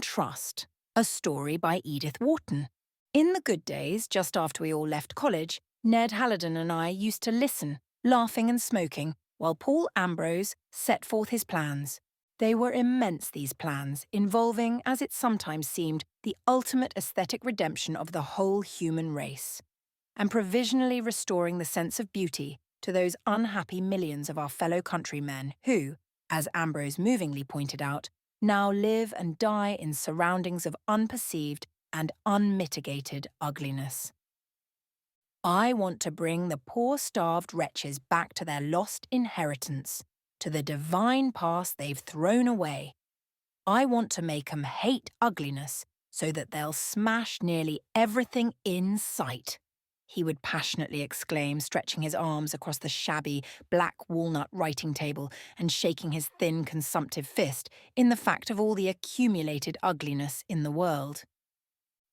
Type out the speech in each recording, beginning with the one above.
Trust, a story by Edith Wharton. In the good days, just after we all left college, Ned Halidon and I used to listen, laughing and smoking, while Paul Ambrose set forth his plans. They were immense, these plans, involving, as it sometimes seemed, the ultimate aesthetic redemption of the whole human race, and provisionally restoring the sense of beauty to those unhappy millions of our fellow countrymen who, as Ambrose movingly pointed out, now live and die in surroundings of unperceived and unmitigated ugliness. I want to bring the poor starved wretches back to their lost inheritance, to the divine past they've thrown away. I want to make 'em hate ugliness so that they'll smash nearly everything in sight, he would passionately exclaim, stretching his arms across the shabby, black walnut writing table and shaking his thin, consumptive fist in the fact of all the accumulated ugliness in the world.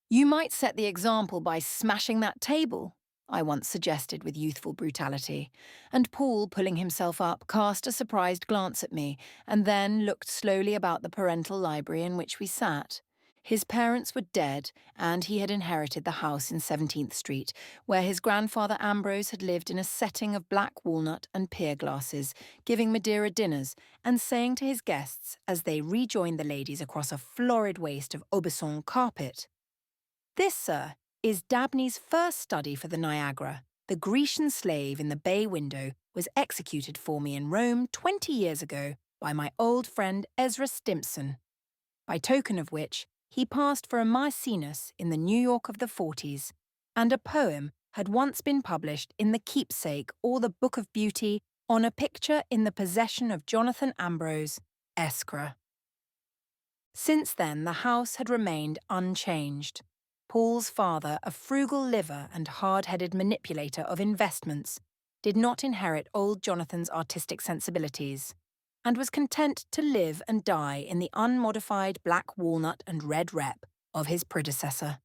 "You might set the example by smashing that table," I once suggested with youthful brutality, and Paul, pulling himself up, cast a surprised glance at me and then looked slowly about the parental library in which we sat. His parents were dead, and he had inherited the house in 17th Street, where his grandfather Ambrose had lived in a setting of black walnut and pier glasses, giving Madeira dinners and saying to his guests as they rejoined the ladies across a florid waste of Aubusson carpet, "This, sir, is Dabney's first study for the Niagara. The Grecian slave in the bay window was executed for me in Rome 20 years ago by my old friend Ezra Stimpson, by token of which he passed for a Maecenas in the New York of the 40s, and a poem had once been published in the Keepsake or the Book of Beauty on a picture in the possession of Jonathan Ambrose, Esquire." Since then, the house had remained unchanged. Paul's father, a frugal liver and hard-headed manipulator of investments, did not inherit old Jonathan's artistic sensibilities, and was content to live and die in the unmodified black walnut and red rep of his predecessor.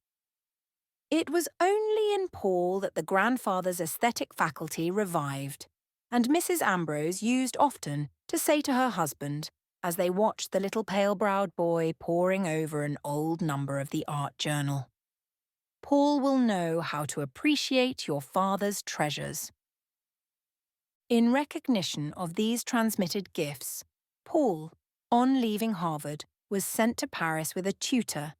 It was only in Paul that the grandfather's aesthetic faculty revived, and Mrs. Ambrose used often to say to her husband, as they watched the little pale-browed boy poring over an old number of the art journal, "Paul will know how to appreciate your father's treasures." In recognition of these transmitted gifts, Paul, on leaving Harvard, was sent to Paris with a tutor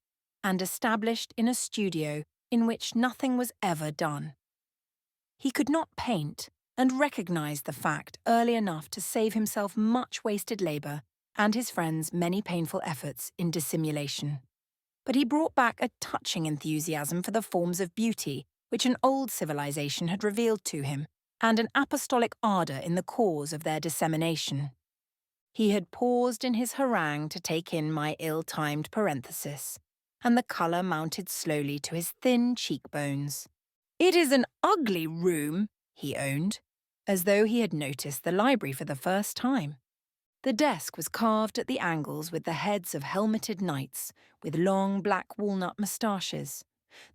and established in a studio in which nothing was ever done. He could not paint and recognized the fact early enough to save himself much wasted labor and his friends many painful efforts in dissimulation. But he brought back a touching enthusiasm for the forms of beauty which an old civilization had revealed to him, and an apostolic ardour in the cause of their dissemination. He had paused in his harangue to take in my ill-timed parenthesis, and the colour mounted slowly to his thin cheekbones. "It is an ugly room," he owned, as though he had noticed the library for the first time. The desk was carved at the angles with the heads of helmeted knights, with long black walnut moustaches.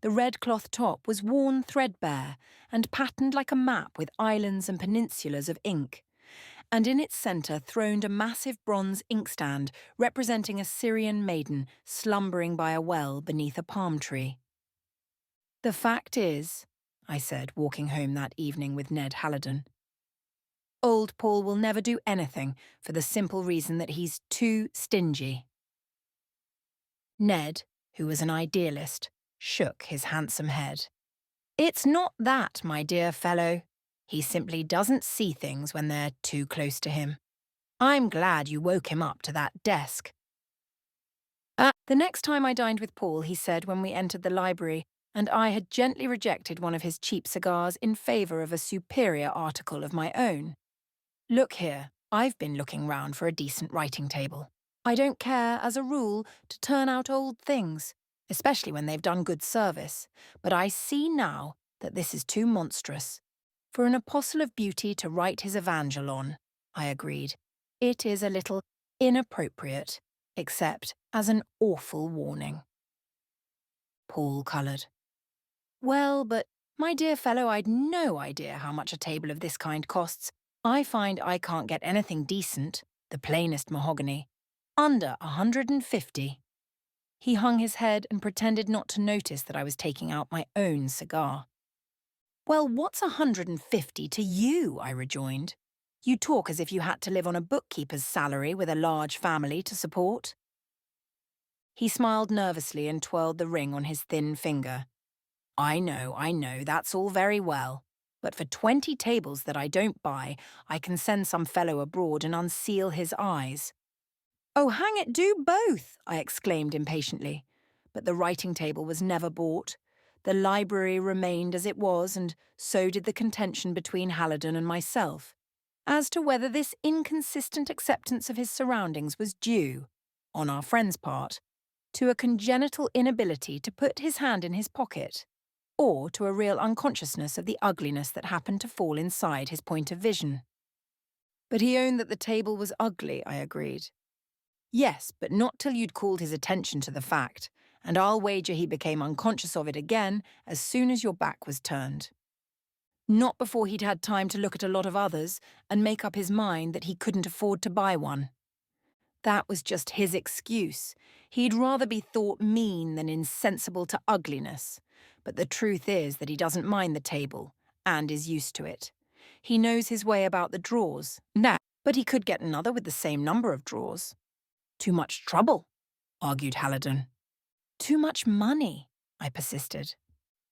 The red cloth top was worn threadbare and patterned like a map with islands and peninsulas of ink, and in its centre throned a massive bronze inkstand representing a Syrian maiden slumbering by a well beneath a palm tree. "The fact is," I said, walking home that evening with Ned Halidon, "old Paul will never do anything for the simple reason that he's too stingy." Ned, who was an idealist, shook his handsome head. "It's not that, my dear fellow. He simply doesn't see things when they're too close to him. I'm glad you woke him up to that desk." The next time I dined with Paul, he said when we entered the library, and I had gently rejected one of his cheap cigars in favour of a superior article of my own, "Look here, I've been looking round for a decent writing table. I don't care, as a rule, to turn out old things, especially when they've done good service, but I see now that this is too monstrous. For an apostle of beauty to write his evangel on," I agreed, "it is a little inappropriate, except as an awful warning." Paul coloured. "Well, but, my dear fellow, I'd no idea how much a table of this kind costs. I find I can't get anything decent, the plainest mahogany, under 150. He hung his head and pretended not to notice that I was taking out my own cigar. "Well, what's 150 to you?" I rejoined. "You talk as if you had to live on a bookkeeper's salary with a large family to support." He smiled nervously and twirled the ring on his thin finger. I know, that's all very well. But for 20 tables that I don't buy, I can send some fellow abroad and unseal his eyes." "Oh, hang it, do both!" I exclaimed impatiently. But the writing table was never bought. The library remained as it was, and so did the contention between Halidon and myself, as to whether this inconsistent acceptance of his surroundings was due, on our friend's part, to a congenital inability to put his hand in his pocket, or to a real unconsciousness of the ugliness that happened to fall inside his point of vision. But he owned that the table was ugly, I agreed. "Yes, but not till you'd called his attention to the fact, and I'll wager he became unconscious of it again as soon as your back was turned. Not before he'd had time to look at a lot of others and make up his mind that he couldn't afford to buy one. That was just his excuse. He'd rather be thought mean than insensible to ugliness. But the truth is that he doesn't mind the table, and is used to it. He knows his way about the drawers, now, but he could get another with the same number of drawers." "Too much trouble," argued Halidon. "Too much money," I persisted.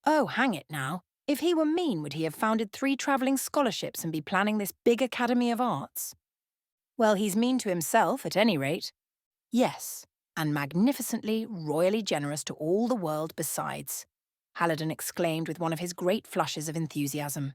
"Oh, hang it now. If he were mean, would he have founded 3 travelling scholarships and be planning this big Academy of Arts?" "Well, he's mean to himself, at any rate." "Yes, and magnificently, royally generous to all the world besides," Halidon exclaimed with one of his great flushes of enthusiasm.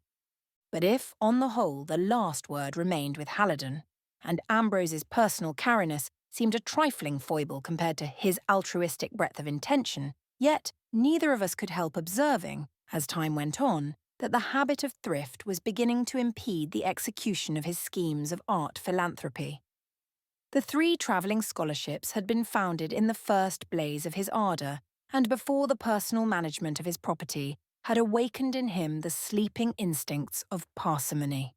But if, on the whole, the last word remained with Halidon, and Ambrose's personal carriness seemed a trifling foible compared to his altruistic breadth of intention, yet neither of us could help observing, as time went on, that the habit of thrift was beginning to impede the execution of his schemes of art philanthropy. The 3 travelling scholarships had been founded in the first blaze of his ardour, and before the personal management of his property had awakened in him the sleeping instincts of parsimony.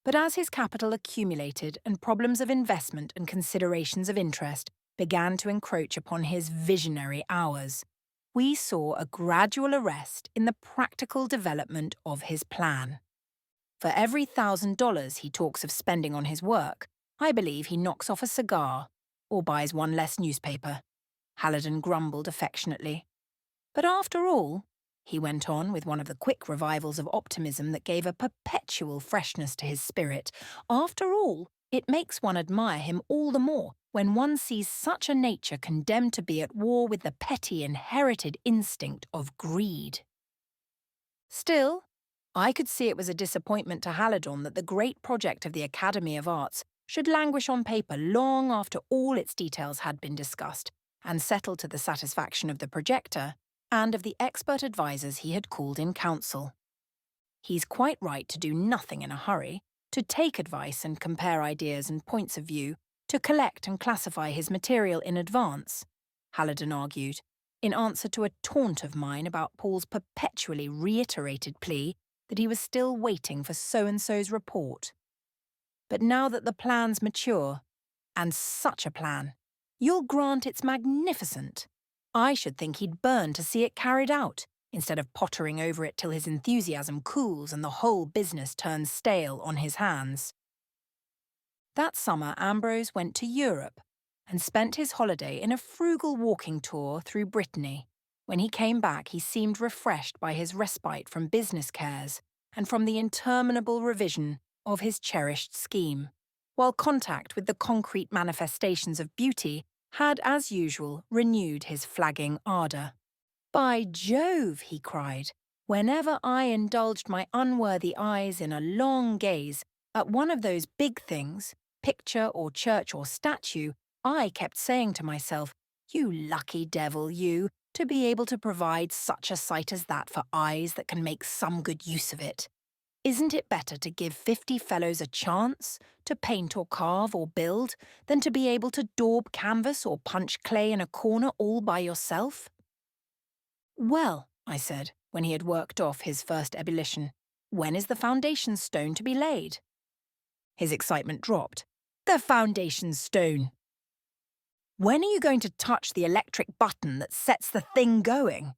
But as his capital accumulated and problems of investment and considerations of interest began to encroach upon his visionary hours, we saw a gradual arrest in the practical development of his plan. For every $1,000 he talks of spending on his work, I believe he knocks off a cigar, or buys one less newspaper. Halidon grumbled affectionately. But after all, he went on with one of the quick revivals of optimism that gave a perpetual freshness to his spirit, after all, it makes one admire him all the more when one sees such a nature condemned to be at war with the petty inherited instinct of greed. Still, I could see it was a disappointment to Halidon that the great project of the Academy of Arts should languish on paper long after all its details had been discussed and settled to the satisfaction of the projector and of the expert advisers he had called in council. He's quite right to do nothing in a hurry, to take advice and compare ideas and points of view, to collect and classify his material in advance, Halidon argued, in answer to a taunt of mine about Paul's perpetually reiterated plea that he was still waiting for so-and-so's report. But now that the plan's mature, and such a plan, you'll grant it's magnificent, I should think he'd burn to see it carried out, instead of pottering over it till his enthusiasm cools and the whole business turns stale on his hands. That summer Ambrose went to Europe and spent his holiday in a frugal walking tour through Brittany. When he came back, he seemed refreshed by his respite from business cares and from the interminable revision of his cherished scheme, while contact with the concrete manifestations of beauty had, as usual, renewed his flagging ardour. "By Jove," he cried, "whenever I indulged my unworthy eyes in a long gaze at one of those big things, picture or church or statue, I kept saying to myself, 'You lucky devil, you, to be able to provide such a sight as that for eyes that can make some good use of it. Isn't it better to give 50 fellows a chance to paint or carve or build than to be able to daub canvas or punch clay in a corner all by yourself?'" "Well," I said, when he had worked off his first ebullition, "when is the foundation stone to be laid?" His excitement dropped. "The foundation stone!" When are you going to touch the electric button that sets the thing going?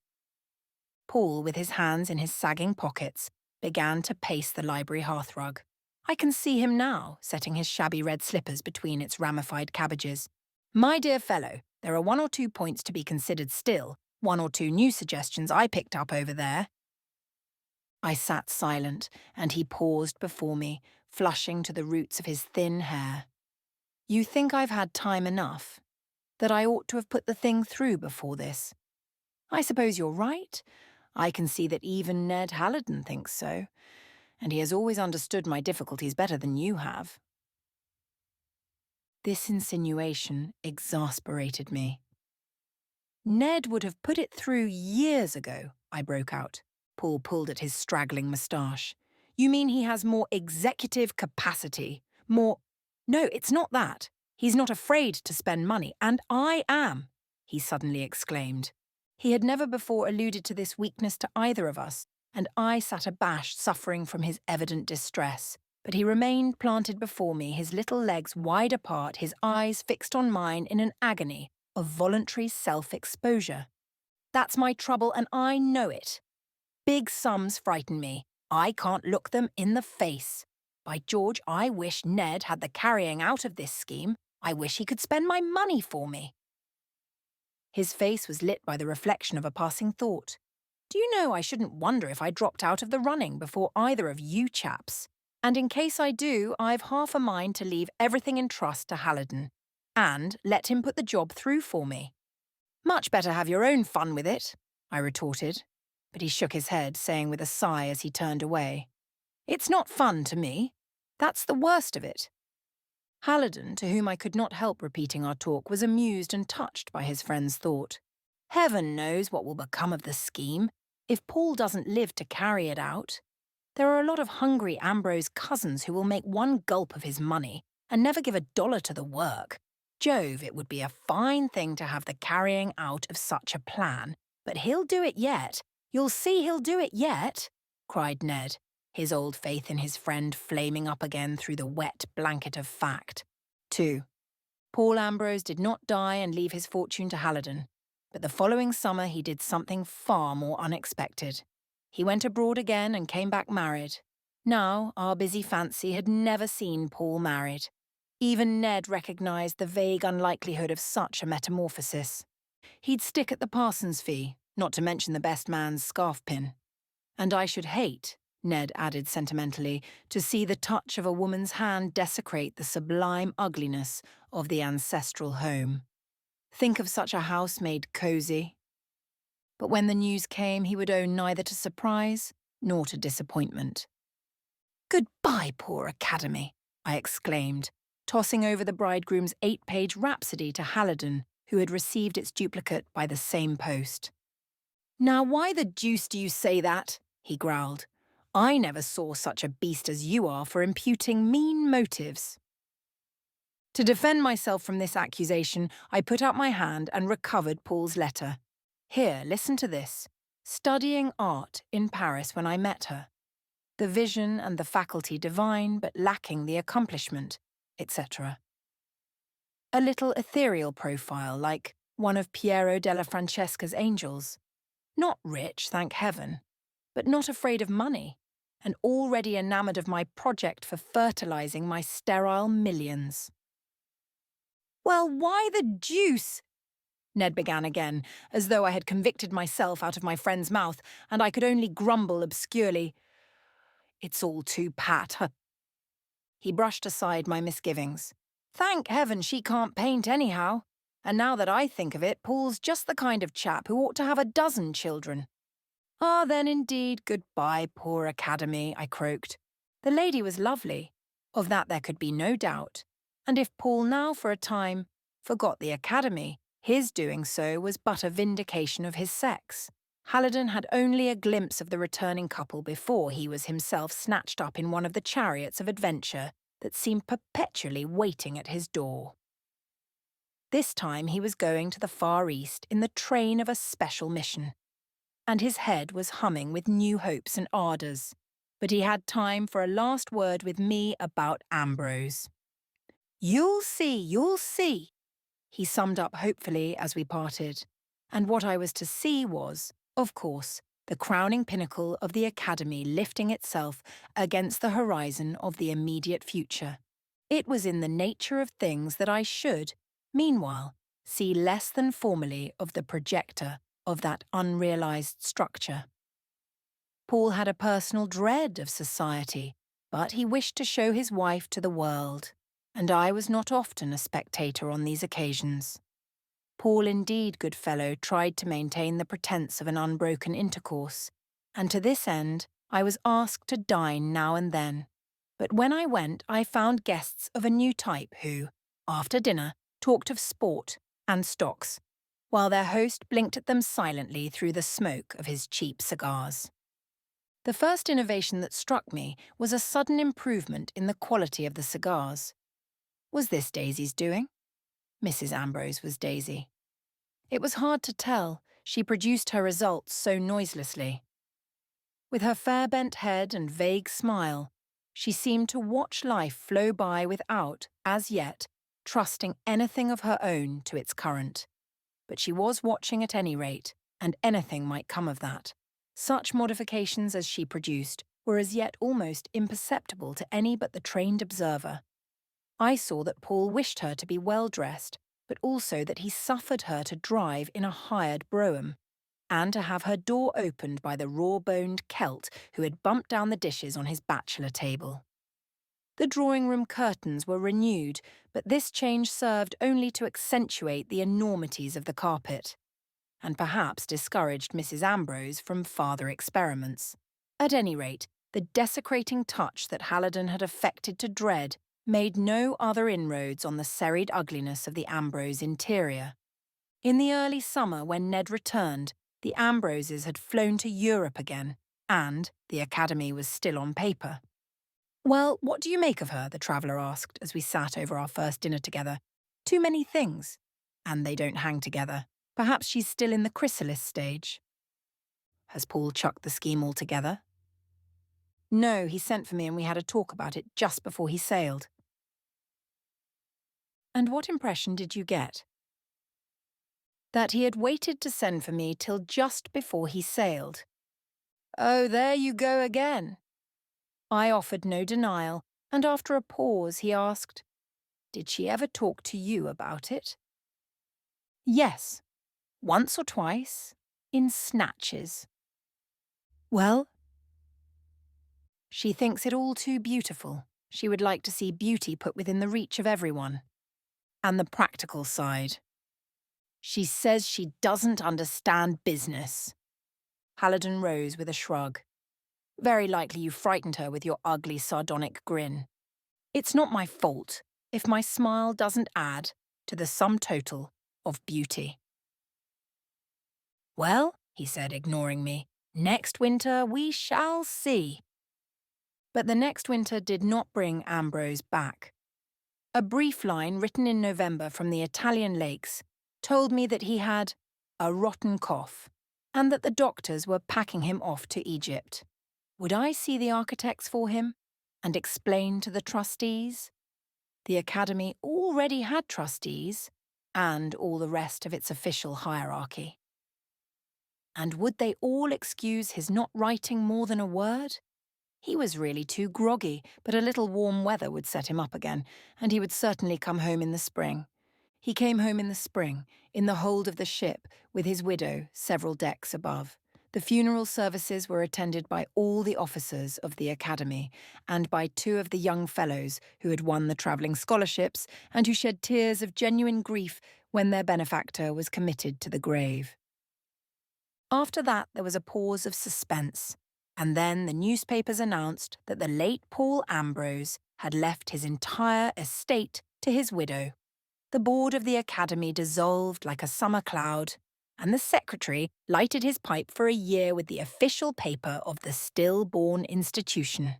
Paul, with his hands in his sagging pockets, began to pace the library hearthrug. I can see him now, setting his shabby red slippers between its ramified cabbages. My dear fellow, there are 1 or 2 points to be considered still, 1 or 2 new suggestions I picked up over there. I sat silent, and he paused before me, flushing to the roots of his thin hair. You think I've had time enough? That I ought to have put the thing through before this? I suppose you're right. I can see that even Ned Halidon thinks so, and he has always understood my difficulties better than you have. This insinuation exasperated me. Ned would have put it through years ago, I broke out. Paul pulled at his straggling moustache. You mean he has more executive capacity? More… No, it's not that. He's not afraid to spend money, and I am, he suddenly exclaimed. He had never before alluded to this weakness to either of us, and I sat abashed, suffering from his evident distress. But he remained planted before me, his little legs wide apart, his eyes fixed on mine in an agony of voluntary self-exposure. That's my trouble, and I know it. Big sums frighten me. I can't look them in the face. By George, I wish Ned had the carrying out of this scheme. I wish he could spend my money for me. His face was lit by the reflection of a passing thought. Do you know, I shouldn't wonder if I dropped out of the running before either of you chaps. And in case I do, I've half a mind to leave everything in trust to Halidon, and let him put the job through for me. Much better have your own fun with it, I retorted, but he shook his head, saying with a sigh as he turned away, It's not fun to me. That's the worst of it. Halidon, to whom I could not help repeating our talk, was amused and touched by his friend's thought. Heaven knows what will become of the scheme, if Paul doesn't live to carry it out. There are a lot of hungry Ambrose cousins who will make one gulp of his money and never give $1 to the work. Jove, it would be a fine thing to have the carrying out of such a plan. But he'll do it yet. You'll see he'll do it yet, cried Ned, his old faith in his friend flaming up again through the wet blanket of fact. 2. Paul Ambrose did not die and leave his fortune to Halidon, but the following summer he did something far more unexpected. He went abroad again and came back married. Now, our busy fancy had never seen Paul married. Even Ned recognised the vague unlikelihood of such a metamorphosis. He'd stick at the parson's fee, not to mention the best man's scarf pin. And I should hate, Ned added sentimentally, to see the touch of a woman's hand desecrate the sublime ugliness of the ancestral home. Think of such a house made cosy. But when the news came, he would own neither to surprise nor to disappointment. Goodbye, poor Academy, I exclaimed, tossing over the bridegroom's 8-page rhapsody to Halidon, who had received its duplicate by the same post. Now why the deuce do you say that? He growled. I never saw such a beast as you are for imputing mean motives. To defend myself from this accusation, I put out my hand and recovered Paul's letter. Here, listen to this. Studying art in Paris when I met her. The vision and the faculty divine, but lacking the accomplishment, etc. A little ethereal profile, like one of Piero della Francesca's angels. Not rich, thank heaven, but not afraid of money, and already enamoured of my project for fertilising my sterile millions. Well, why the deuce? Ned began again, as though I had convicted myself out of my friend's mouth, and I could only grumble obscurely. It's all too pat. He brushed aside my misgivings. Thank heaven she can't paint anyhow. And now that I think of it, Paul's just the kind of chap who ought to have a dozen children. Ah, then indeed, goodbye, poor Academy, I croaked. The lady was lovely. Of that there could be no doubt. And if Paul now, for a time, forgot the Academy, his doing so was but a vindication of his sex. Halidon had only a glimpse of the returning couple before he was himself snatched up in one of the chariots of adventure that seemed perpetually waiting at his door. This time he was going to the Far East in the train of a special mission, and his head was humming with new hopes and ardours, but he had time for a last word with me about Ambrose. You'll see, he summed up hopefully as we parted. And what I was to see was, of course, the crowning pinnacle of the academy lifting itself against the horizon of the immediate future. It was in the nature of things that I should, meanwhile, see less than formally of the projector of that unrealized structure. Paul had a personal dread of society, but he wished to show his wife to the world, and I was not often a spectator on these occasions. Paul indeed, good fellow, tried to maintain the pretence of an unbroken intercourse, and to this end I was asked to dine now and then. But when I went, I found guests of a new type who, after dinner, talked of sport and stocks, while their host blinked at them silently through the smoke of his cheap cigars. The first innovation that struck me was a sudden improvement in the quality of the cigars. Was this Daisy's doing? Mrs. Ambrose was Daisy. It was hard to tell, she produced her results so noiselessly. With her fair bent head and vague smile, she seemed to watch life flow by without, as yet, trusting anything of her own to its current. But she was watching at any rate, and anything might come of that. Such modifications as she produced were as yet almost imperceptible to any but the trained observer. I saw that Paul wished her to be well-dressed, but also that he suffered her to drive in a hired brougham, and to have her door opened by the raw-boned Celt who had bumped down the dishes on his bachelor table. The drawing-room curtains were renewed, but this change served only to accentuate the enormities of the carpet, and perhaps discouraged Mrs. Ambrose from farther experiments. At any rate, the desecrating touch that Halidon had affected to dread made no other inroads on the serried ugliness of the Ambrose interior. In the early summer, when Ned returned, the Ambroses had flown to Europe again, and the academy was still on paper. "Well, what do you make of her?" the traveller asked as we sat over our first dinner together. "Too many things. And they don't hang together. Perhaps she's still in the chrysalis stage." "Has Paul chucked the scheme altogether?" "No, he sent for me and we had a talk about it just before he sailed." "And what impression did you get?" "That he had waited to send for me till just before he sailed." "Oh, there you go again." I offered no denial, and after a pause he asked, "Did she ever talk to you about it?" "Yes, once or twice, in snatches." "Well?" "She thinks it all too beautiful. She would like to see beauty put within the reach of everyone. And the practical side. She says she doesn't understand business." Halidon rose with a shrug. "Very likely you frightened her with your ugly, sardonic grin. It's not my fault if my smile doesn't add to the sum total of beauty." "Well," he said, ignoring me, "next winter we shall see." But the next winter did not bring Ambrose back. A brief line written in November from the Italian lakes told me that he had a rotten cough and that the doctors were packing him off to Egypt. Would I see the architects for him and explain to the trustees? The academy already had trustees and all the rest of its official hierarchy. And would they all excuse his not writing more than a word? He was really too groggy, but a little warm weather would set him up again, and he would certainly come home in the spring. He came home in the spring, in the hold of the ship, with his widow several decks above. The funeral services were attended by all the officers of the academy, and by two of the young fellows who had won the travelling scholarships and who shed tears of genuine grief when their benefactor was committed to the grave. After that there was a pause of suspense, and then the newspapers announced that the late Paul Ambrose had left his entire estate to his widow. The board of the academy dissolved like a summer cloud, and the secretary lighted his pipe for a year with the official paper of the stillborn institution.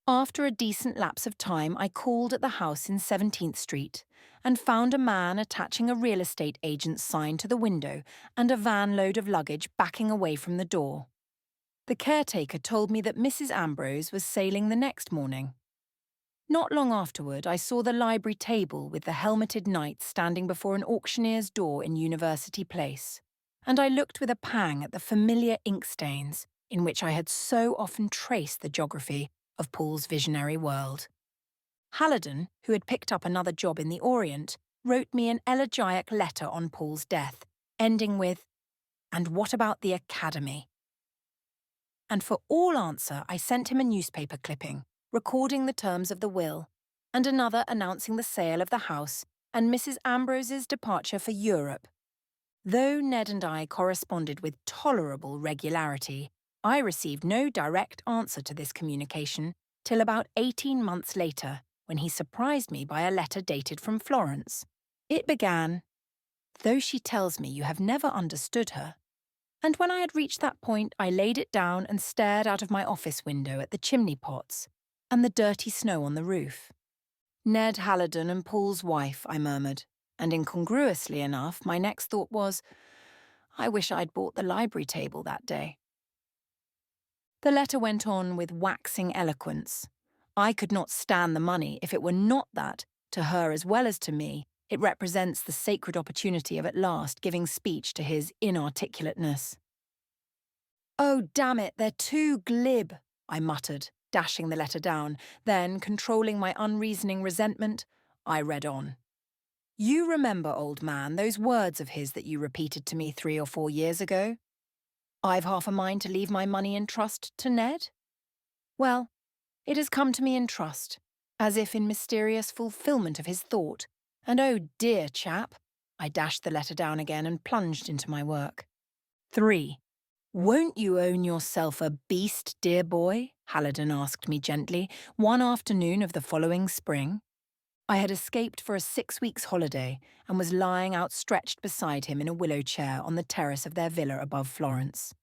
After a decent lapse of time, I called at the house in 17th Street and found a man attaching a real estate agent's sign to the window and a van-load of luggage backing away from the door. The caretaker told me that Mrs. Ambrose was sailing the next morning. Not long afterward, I saw the library table with the helmeted knight standing before an auctioneer's door in University Place, and I looked with a pang at the familiar ink stains in which I had so often traced the geography of Paul's visionary world. Halidon, who had picked up another job in the Orient, wrote me an elegiac letter on Paul's death, ending with, "And what about the Academy?" And for all answer, I sent him a newspaper clipping, recording the terms of the will, and another announcing the sale of the house and Mrs. Ambrose's departure for Europe. Though Ned and I corresponded with tolerable regularity, I received no direct answer to this communication till about 18 months later, when he surprised me by a letter dated from Florence. It began, "Though she tells me you have never understood her," and when I had reached that point, I laid it down and stared out of my office window at the chimney pots and the dirty snow on the roof. "Ned Halidon and Paul's wife," I murmured, and incongruously enough, my next thought was, I wish I'd bought the library table that day. The letter went on with waxing eloquence. I could not stand the money if it were not that, to her as well as to me, it represents the sacred opportunity of at last giving speech to his inarticulateness. "Oh, damn it, they're too glib," I muttered, dashing the letter down. Then, controlling my unreasoning resentment, I read on. "You remember, old man, those words of his that you repeated to me 3 or 4 years ago? I've half a mind to leave my money in trust to Ned. Well, it has come to me in trust, as if in mysterious fulfillment of his thought, and oh dear chap," I dashed the letter down again and plunged into my work. 3. "Won't you own yourself a beast, dear boy?" Halidon asked me gently, one afternoon of the following spring. I had escaped for a 6 weeks' holiday and was lying outstretched beside him in a willow chair on the terrace of their villa above Florence.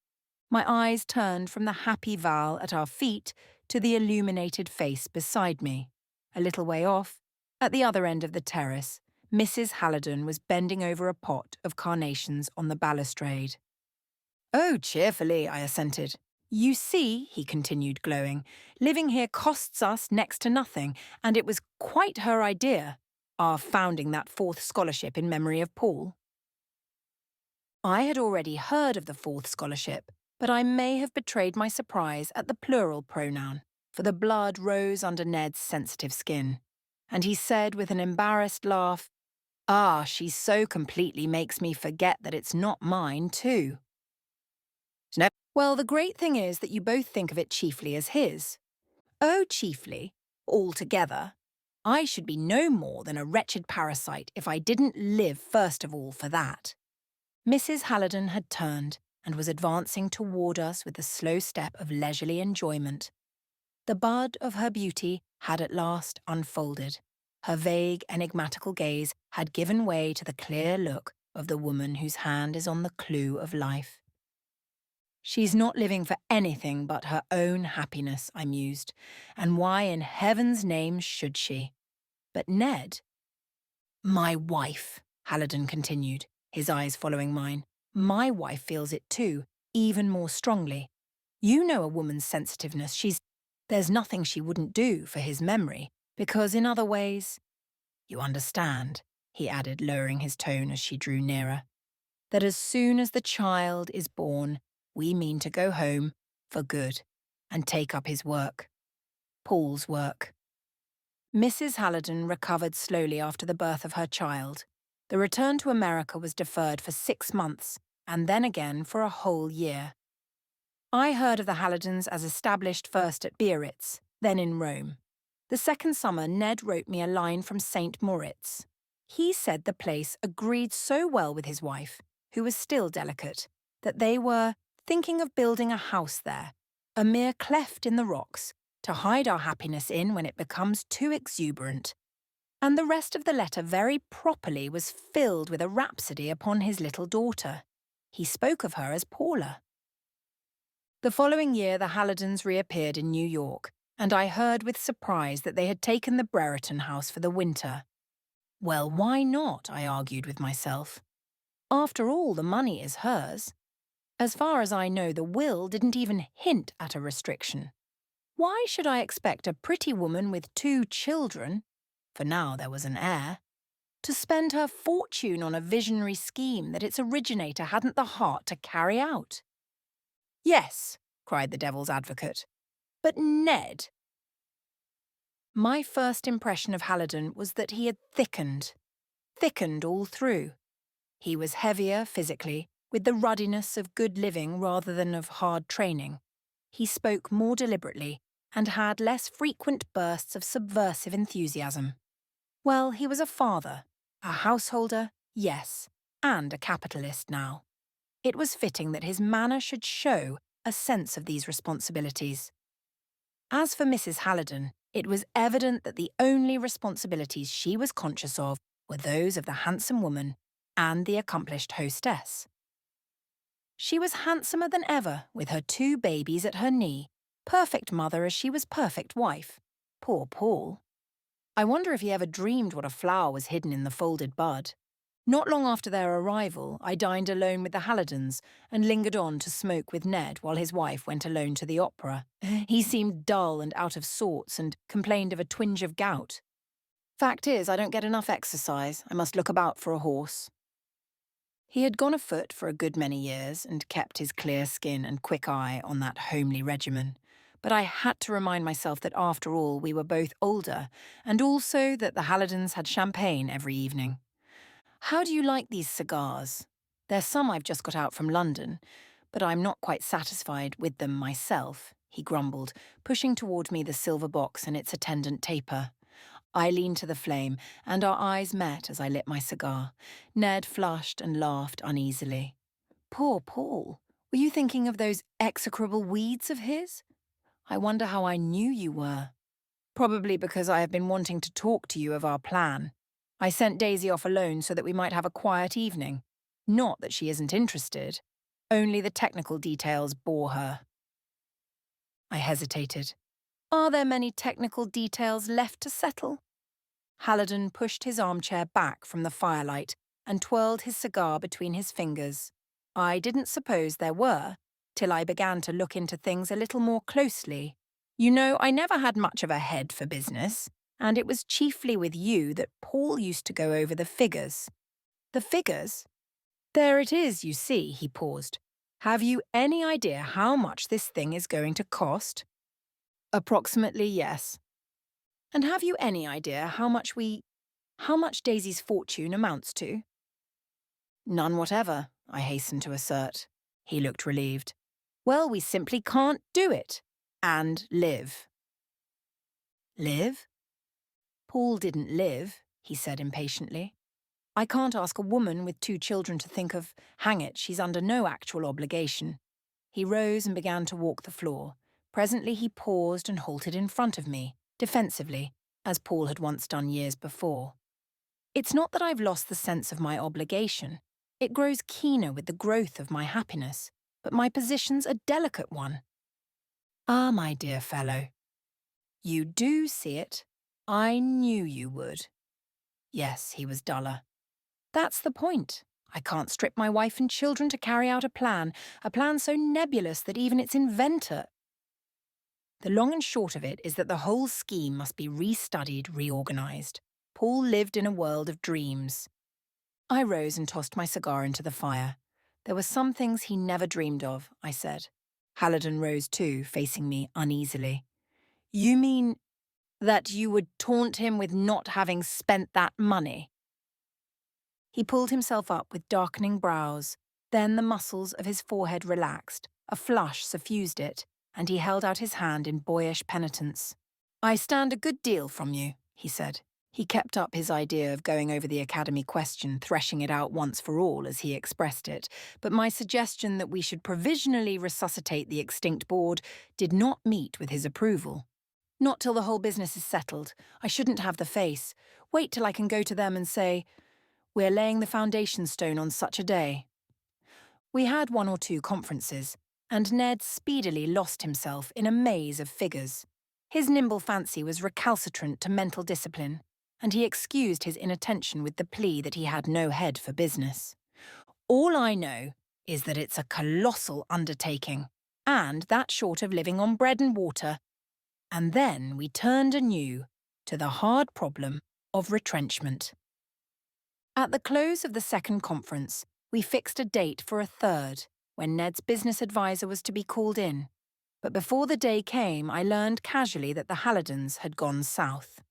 My eyes turned from the happy Val at our feet to the illuminated face beside me. A little way off, at the other end of the terrace, Mrs. Halidon was bending over a pot of carnations on the balustrade. "Oh, cheerfully," I assented. "You see," he continued, glowing, "living here costs us next to nothing, and it was quite her idea, our founding that 4th scholarship in memory of Paul." I had already heard of the 4th scholarship, but I may have betrayed my surprise at the plural pronoun, for the blood rose under Ned's sensitive skin, and he said with an embarrassed laugh, "Ah, she so completely makes me forget that it's not mine, too." "No. Well, the great thing is that you both think of it chiefly as his." "Oh, chiefly, altogether. I should be no more than a wretched parasite if I didn't live first of all for that." Mrs. Halidon had turned and was advancing toward us with the slow step of leisurely enjoyment. The bud of her beauty had at last unfolded. Her vague, enigmatical gaze had given way to the clear look of the woman whose hand is on the clue of life. "She's not living for anything but her own happiness," I mused, "and why in heaven's name should she? But Ned—" "My wife," Halidon continued, his eyes following mine. "My wife feels it too, even more strongly. You know a woman's sensitiveness. There's nothing she wouldn't do for his memory, because in other ways— You understand," he added, lowering his tone as she drew nearer, "that as soon as the child is born, we mean to go home, for good, and take up his work. Paul's work." Mrs. Halidon recovered slowly after the birth of her child. The return to America was deferred for 6 months, and then again for a whole year. I heard of the Halidons as established first at Biarritz, then in Rome. The second summer, Ned wrote me a line from St. Moritz. He said the place agreed so well with his wife, who was still delicate, that they were thinking of building a house there, a mere cleft in the rocks, to hide our happiness in when it becomes too exuberant. And the rest of the letter very properly was filled with a rhapsody upon his little daughter. He spoke of her as Paula. The following year the Halidons reappeared in New York, and I heard with surprise that they had taken the Brereton house for the winter. Well, why not, I argued with myself. After all, the money is hers. As far as I know, the will didn't even hint at a restriction. Why should I expect a pretty woman with 2 children, for now there was an heir, to spend her fortune on a visionary scheme that its originator hadn't the heart to carry out? Yes, cried the devil's advocate, but Ned. My first impression of Halidon was that he had thickened all through. He was heavier physically, with the ruddiness of good living rather than of hard training. He spoke more deliberately and had less frequent bursts of subversive enthusiasm. Well, he was a father, a householder, yes, and a capitalist now. It was fitting that his manner should show a sense of these responsibilities. As for Mrs. Halidon, it was evident that the only responsibilities she was conscious of were those of the handsome woman and the accomplished hostess. She was handsomer than ever, with her 2 babies at her knee, perfect mother as she was perfect wife. Poor Paul. I wonder if he ever dreamed what a flower was hidden in the folded bud. Not long after their arrival, I dined alone with the Halidons and lingered on to smoke with Ned while his wife went alone to the opera. He seemed dull and out of sorts and complained of a twinge of gout. Fact is, I don't get enough exercise. I must look about for a horse. He had gone afoot for a good many years and kept his clear skin and quick eye on that homely regimen. But I had to remind myself that after all we were both older, and also that the Halidons had champagne every evening. How do you like these cigars? There's some I've just got out from London, but I'm not quite satisfied with them myself, he grumbled, pushing toward me the silver box and its attendant taper. I leaned to the flame, and our eyes met as I lit my cigar. Ned flushed and laughed uneasily. Poor Paul, were you thinking of those execrable weeds of his? I wonder how I knew you were. Probably because I have been wanting to talk to you of our plan. I sent Daisy off alone so that we might have a quiet evening. Not that she isn't interested. Only the technical details bore her. I hesitated. Are there many technical details left to settle? Halidon pushed his armchair back from the firelight and twirled his cigar between his fingers. I didn't suppose there were, till I began to look into things a little more closely. You know, I never had much of a head for business, and it was chiefly with you that Paul used to go over the figures. The figures? There it is, you see, he paused. Have you any idea how much this thing is going to cost? Approximately, yes. And have you any idea how much Daisy's fortune amounts to? None whatever, I hastened to assert. He looked relieved. Well, we simply can't do it. And live. Live? Paul didn't live, he said impatiently. I can't ask a woman with 2 children to think of, hang it, she's under no actual obligation. He rose and began to walk the floor. Presently he paused and halted in front of me, defensively, as Paul had once done years before. It's not that I've lost the sense of my obligation. It grows keener with the growth of my happiness, but my position's a delicate one. Ah, my dear fellow. You do see it. I knew you would. Yes, he was duller. That's the point. I can't strip my wife and children to carry out a plan so nebulous that even its inventor... The long and short of it is that the whole scheme must be restudied, reorganised. Paul lived in a world of dreams. I rose and tossed my cigar into the fire. There were some things he never dreamed of, I said. Halidon rose too, facing me uneasily. You mean that you would taunt him with not having spent that money? He pulled himself up with darkening brows. Then the muscles of his forehead relaxed, a flush suffused it, and he held out his hand in boyish penitence. I stand a good deal from you, he said. He kept up his idea of going over the academy question, threshing it out once for all, as he expressed it, but my suggestion that we should provisionally resuscitate the extinct board did not meet with his approval. Not till the whole business is settled. I shouldn't have the face. Wait till I can go to them and say, we're laying the foundation stone on such a day. We had 1 or 2 conferences, and Ned speedily lost himself in a maze of figures. His nimble fancy was recalcitrant to mental discipline, and he excused his inattention with the plea that he had no head for business. All I know is that it's a colossal undertaking, and that short of living on bread and water, And then we turned anew to the hard problem of retrenchment. At the close of the second conference, we fixed a date for a third, when Ned's business advisor was to be called in. But before the day came, I learned casually that the Halidons had gone south.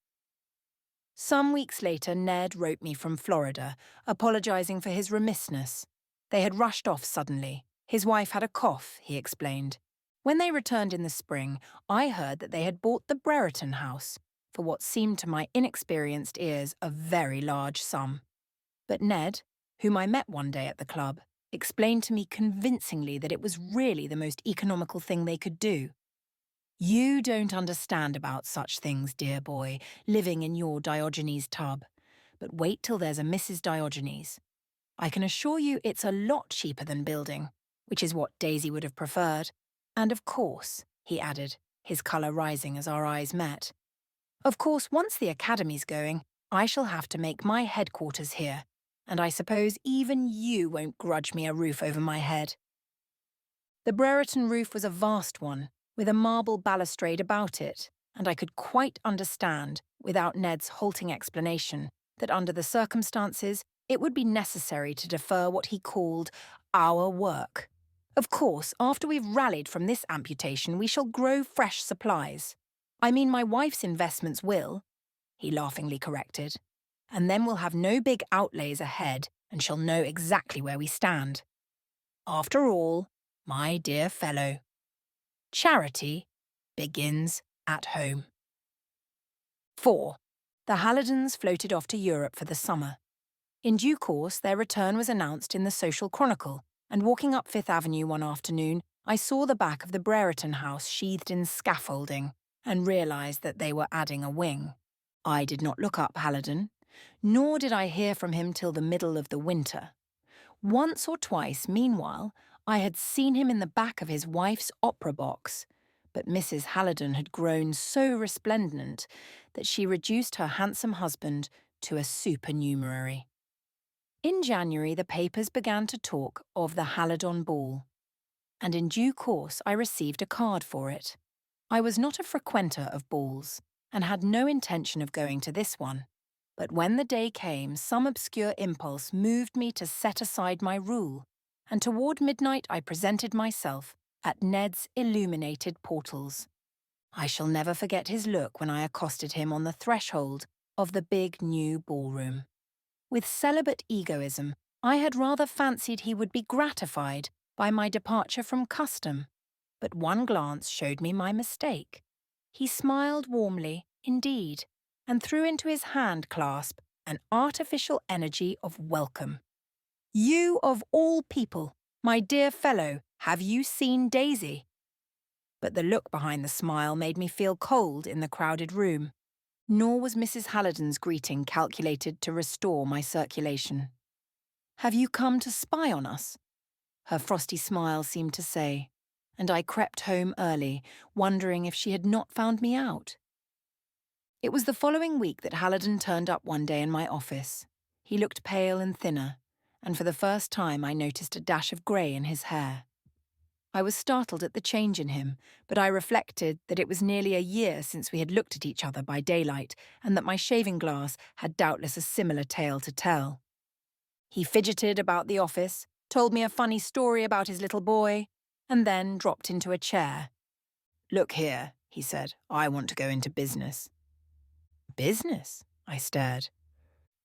Some weeks later, Ned wrote me from Florida, apologising for his remissness. They had rushed off suddenly. His wife had a cough, he explained. When they returned in the spring, I heard that they had bought the Brereton house, for what seemed to my inexperienced ears a very large sum. But Ned, whom I met one day at the club, explained to me convincingly that it was really the most economical thing they could do. You don't understand about such things, dear boy, living in your Diogenes tub. But wait till there's a Mrs. Diogenes. I can assure you it's a lot cheaper than building, which is what Daisy would have preferred. And of course, he added, his colour rising as our eyes met, of course, once the academy's going, I shall have to make my headquarters here, and I suppose even you won't grudge me a roof over my head. The Brereton roof was a vast one, with a marble balustrade about it, and I could quite understand, without Ned's halting explanation, that under the circumstances it would be necessary to defer what he called our work. Of course, after we've rallied from this amputation, we shall grow fresh supplies. I mean, my wife's investments will, he laughingly corrected, and then we'll have no big outlays ahead and shall know exactly where we stand. After all, my dear fellow, charity begins at home. 4. The Halidons floated off to Europe for the summer. In due course, their return was announced in the Social Chronicle, and walking up Fifth Avenue one afternoon, I saw the back of the Brereton house sheathed in scaffolding and realised that they were adding a wing. I did not look up Halidon, nor did I hear from him till the middle of the winter. Once or twice, meanwhile, I had seen him in the back of his wife's opera box, but Mrs. Halidon had grown so resplendent that she reduced her handsome husband to a supernumerary. In January, the papers began to talk of the Halidon ball, and in due course I received a card for it. I was not a frequenter of balls, and had no intention of going to this one, but when the day came, some obscure impulse moved me to set aside my rule, and toward midnight I presented myself at Ned's illuminated portals. I shall never forget his look when I accosted him on the threshold of the big new ballroom. With celibate egoism, I had rather fancied he would be gratified by my departure from custom, but one glance showed me my mistake. He smiled warmly, indeed, and threw into his hand-clasp an artificial energy of welcome. You of all people, my dear fellow, have you seen Daisy? But the look behind the smile made me feel cold in the crowded room, nor was Mrs. Halidon's greeting calculated to restore my circulation. Have you come to spy on us? Her frosty smile seemed to say, and I crept home early, wondering if she had not found me out. It was the following week that Halidon turned up one day in my office. He looked pale and thinner, and for the first time I noticed a dash of grey in his hair. I was startled at the change in him, but I reflected that it was nearly a year since we had looked at each other by daylight, and that my shaving glass had doubtless a similar tale to tell. He fidgeted about the office, told me a funny story about his little boy, and then dropped into a chair. "Look here," he said, "I want to go into business." "Business?" I stared.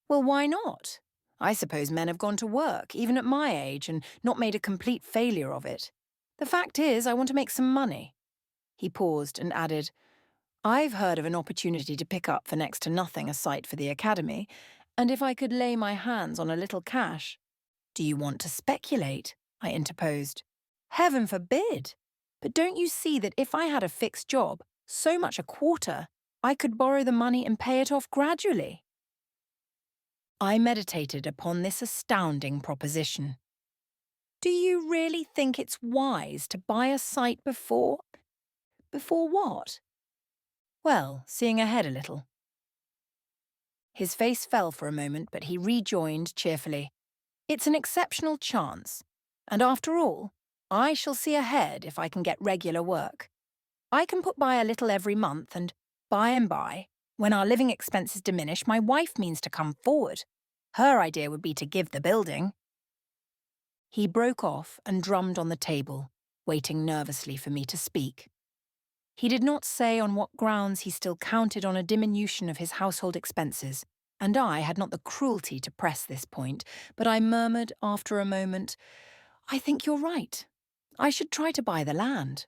"Well, why not? I suppose men have gone to work, even at my age, and not made a complete failure of it. The fact is, I want to make some money." He paused and added, "I've heard of an opportunity to pick up for next to nothing a site for the academy, and if I could lay my hands on a little cash—" "Do you want to speculate?" I interposed. "Heaven forbid! But don't you see that if I had a fixed job, so much a quarter, I could borrow the money and pay it off gradually?" I meditated upon this astounding proposition. "Do you really think it's wise to buy a site before—" "Before what?" "Well, seeing ahead a little." His face fell for a moment, but he rejoined cheerfully, "It's an exceptional chance, and after all, I shall see ahead if I can get regular work. I can put by a little every month, and by and by, when our living expenses diminish, my wife means to come forward. Her idea would be to give the building." He broke off and drummed on the table, waiting nervously for me to speak. He did not say on what grounds he still counted on a diminution of his household expenses, and I had not the cruelty to press this point, but I murmured after a moment, "I think you're right. I should try to buy the land."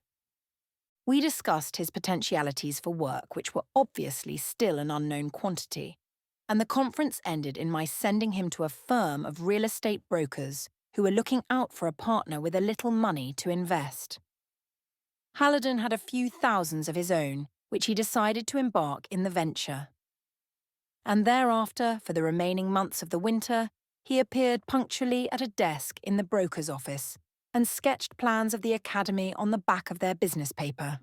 We discussed his potentialities for work, which were obviously still an unknown quantity, and the conference ended in my sending him to a firm of real estate brokers who were looking out for a partner with a little money to invest. Halidon had a few thousands of his own, which he decided to embark in the venture. And thereafter, for the remaining months of the winter, he appeared punctually at a desk in the broker's office and sketched plans of the academy on the back of their business paper.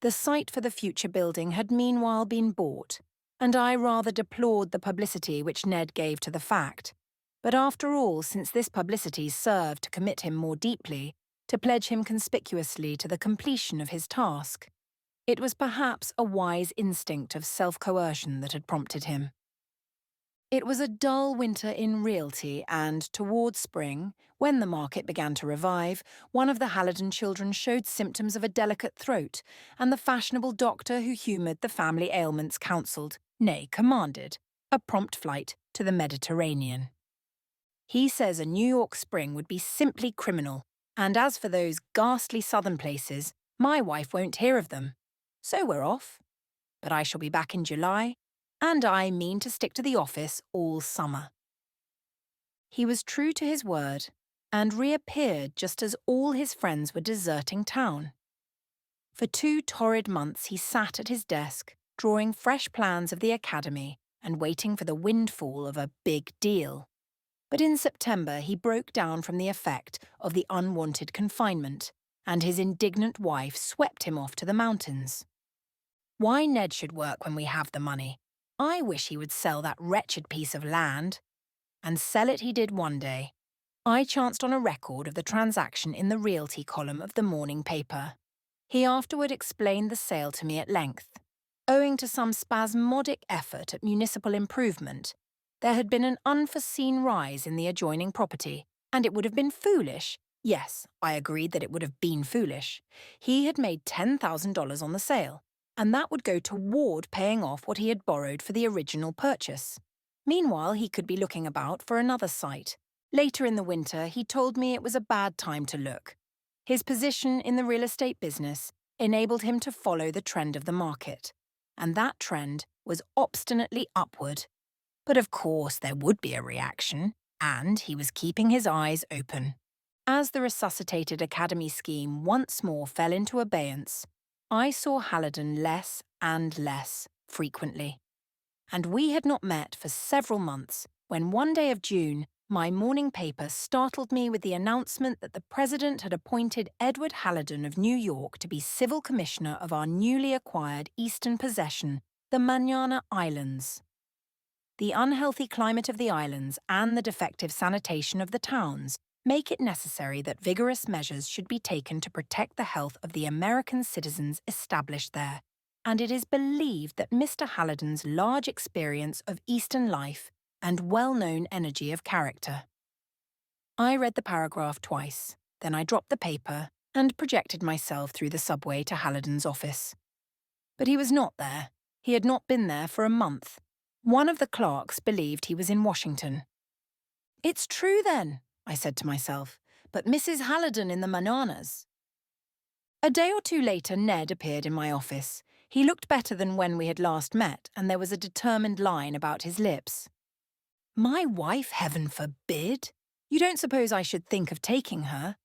The site for the future building had meanwhile been bought, and I rather deplored the publicity which Ned gave to the fact. But after all, since this publicity served to commit him more deeply, to pledge him conspicuously to the completion of his task, it was perhaps a wise instinct of self-coercion that had prompted him. It was a dull winter in realty, and towards spring, when the market began to revive, one of the Halidon children showed symptoms of a delicate throat, and the fashionable doctor who humoured the family ailments counselled, nay commanded, a prompt flight to the Mediterranean. He says a New York spring would be simply criminal, and as for those ghastly southern places, my wife won't hear of them. So we're off. But I shall be back in July, and I mean to stick to the office all summer. He was true to his word, and reappeared just as all his friends were deserting town. For 2 torrid months he sat at his desk, drawing fresh plans of the academy and waiting for the windfall of a big deal. But in September he broke down from the effect of the unwanted confinement, and his indignant wife swept him off to the mountains. Why Ned should work when we have the money. I wish he would sell that wretched piece of land. And sell it he did one day. I chanced on a record of the transaction in the realty column of the morning paper. He afterward explained the sale to me at length. Owing to some spasmodic effort at municipal improvement, there had been an unforeseen rise in the adjoining property, and it would have been foolish. Yes, I agreed that it would have been foolish. He had made $10,000 on the sale, and that would go toward paying off what he had borrowed for the original purchase. Meanwhile, he could be looking about for another site. Later in the winter, he told me it was a bad time to look. His position in the real estate business enabled him to follow the trend of the market, and that trend was obstinately upward. But of course there would be a reaction, and he was keeping his eyes open. As the resuscitated academy scheme once more fell into abeyance, I saw Halidon less and less frequently. And we had not met for several months when one day of June, my morning paper startled me with the announcement that the President had appointed Edward Halidon of New York to be Civil Commissioner of our newly acquired eastern possession, the Manana Islands. The unhealthy climate of the islands and the defective sanitation of the towns make it necessary that vigorous measures should be taken to protect the health of the American citizens established there, and it is believed that Mr. Halidon's large experience of Eastern life and well-known energy of character. I read the paragraph twice, then I dropped the paper and projected myself through the subway to Halidon's office. But he was not there. He had not been there for a month. One of the clerks believed he was in Washington. "It's true, then," I said to myself, "but Mrs. Halidon in the Mananas." A day or two later, Ned appeared in my office. He looked better than when we had last met, and there was a determined line about his lips. "My wife, heaven forbid! You don't suppose I should think of taking her?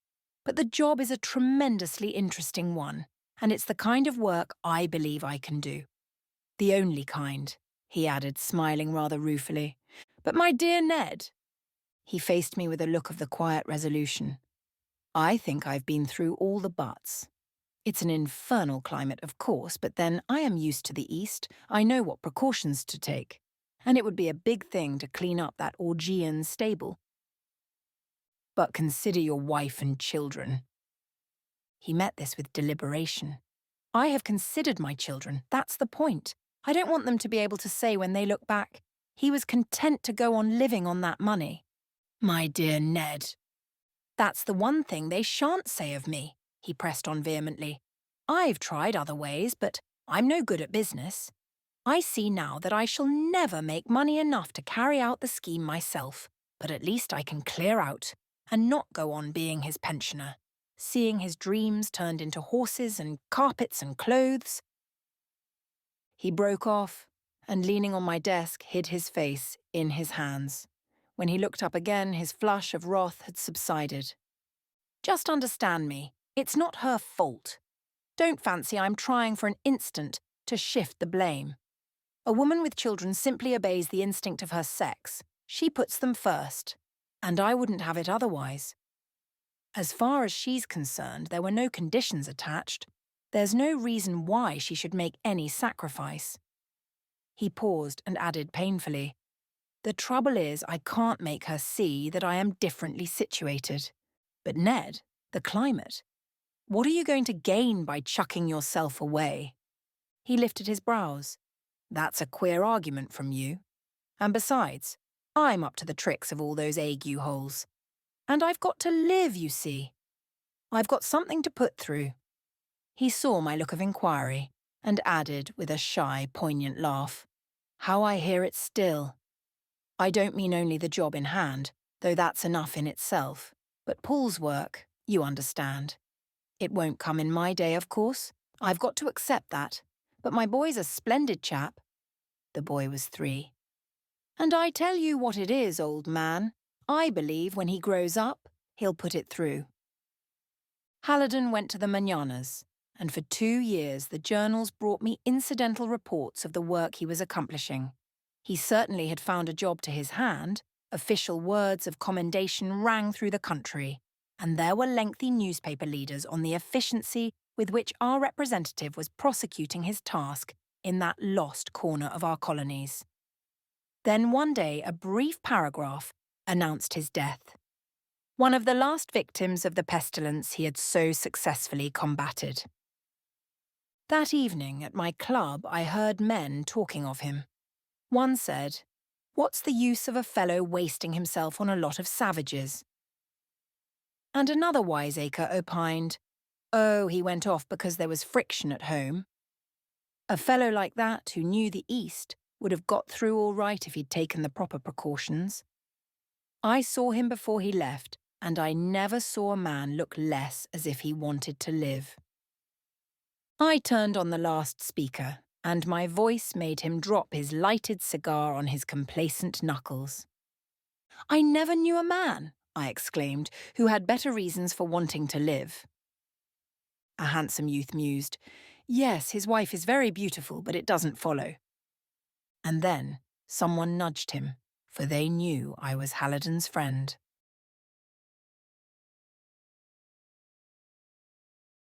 But the job is a tremendously interesting one, and it's the kind of work I believe I can do. The only kind," he added, smiling rather ruefully. "But my dear Ned," he faced me with a look of the quiet resolution, "I think I've been through all the buts. It's an infernal climate, of course, but then I am used to the East. I know what precautions to take. And it would be a big thing to clean up that Augean stable. But consider your wife and children." He met this with deliberation. I have considered my children, that's the point. I don't want them to be able to say when they look back, he was content to go on living on that money. My dear Ned. That's the one thing they shan't say of me, he pressed on vehemently. I've tried other ways, but I'm no good at business. I see now that I shall never make money enough to carry out the scheme myself, but at least I can clear out and not go on being his pensioner, seeing his dreams turned into horses and carpets and clothes. He broke off and, leaning on my desk, hid his face in his hands. When he looked up again, his flush of wrath had subsided. Just understand me, it's not her fault. Don't fancy I'm trying for an instant to shift the blame. A woman with children simply obeys the instinct of her sex. She puts them first, and I wouldn't have it otherwise. As far as she's concerned, there were no conditions attached. There's no reason why she should make any sacrifice. He paused and added painfully, the trouble is I can't make her see that I am differently situated. But Ned, the climate. What are you going to gain by chucking yourself away? He lifted his brows. That's a queer argument from you. And besides, I'm up to the tricks of all those ague holes. And I've got to live, you see. I've got something to put through. He saw my look of inquiry and added with a shy, poignant laugh, how I hear it still. I don't mean only the job in hand, though that's enough in itself, but Paul's work, you understand. It won't come in my day, of course. I've got to accept that. But my boy's a splendid chap. The boy was 3. And I tell you what it is, old man. I believe when he grows up, he'll put it through. Halidon went to the Mananas, and for 2 years the journals brought me incidental reports of the work he was accomplishing. He certainly had found a job to his hand. Official words of commendation rang through the country, and there were lengthy newspaper leaders on the efficiency with which our representative was prosecuting his task in that lost corner of our colonies. Then one day a brief paragraph announced his death. One of the last victims of the pestilence he had so successfully combated. That evening at my club I heard men talking of him. One said, "What's the use of a fellow wasting himself on a lot of savages?" And another wiseacre opined, "Oh, he went off because there was friction at home." A fellow like that, who knew the East, would have got through all right if he'd taken the proper precautions. I saw him before he left, and I never saw a man look less as if he wanted to live. I turned on the last speaker, and my voice made him drop his lighted cigar on his complacent knuckles. "I never knew a man," I exclaimed, "who had better reasons for wanting to live." A handsome youth mused, "Yes, his wife is very beautiful, but it doesn't follow." And then someone nudged him, for they knew I was Halidon's friend.